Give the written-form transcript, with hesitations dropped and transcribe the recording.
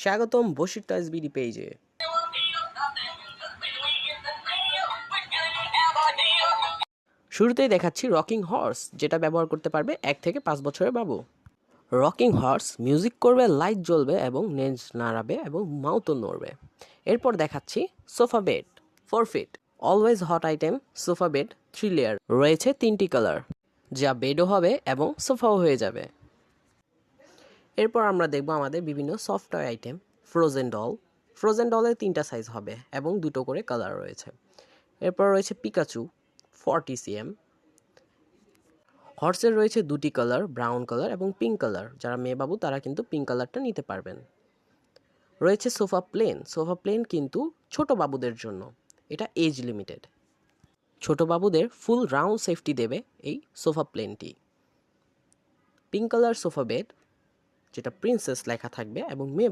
স্বাগতম Bashir toys BD পেজে। শুরুতেই দেখাচ্ছি রকিং হর্স, যেটা ব্যবহার করতে পারবে 1 থেকে 5 বছরের বাবু। রকিং হর্স মিউজিক করবে, লাইট জ্বলবে এবং নেজ নাড়াবে এবং মাউথও নড়বে। এরপর দেখাচ্ছি sofa bed 4 feet always hot item. Sofa bed 3 layer, রয়েছে 3টি কালার, যা বেডও হবে এবং সোফাও হয়ে যাবে। এরপর আমরা দেখব আমাদের বিভিন্ন সফট টয় আইটেম। ফ্রোজেন ডলের 3টা সাইজ হবে এবং 2টো করে কালার রয়েছে। এরপর রয়েছে পিকাচু 40 cm। হর্সের রয়েছে 2টি কালার, ব্রাউন কালার এবং পিঙ্ক কালার। যারা মেয়ে বাবু তারা কিন্তু পিঙ্ক কালারটা নিতে পারবেন। রয়েছে সোফা প্লেন কিন্তু ছোট বাবুদের জন্য, এটা এজ লিমিটেড। ছোট বাবুদের ফুল রাউন্ড সেফটি দেবে এই সোফা প্লেনটি। পিঙ্ক কালার সোফা বেড, যেটা প্রিন্সেস লেখা থাকবে এবং মেয়ে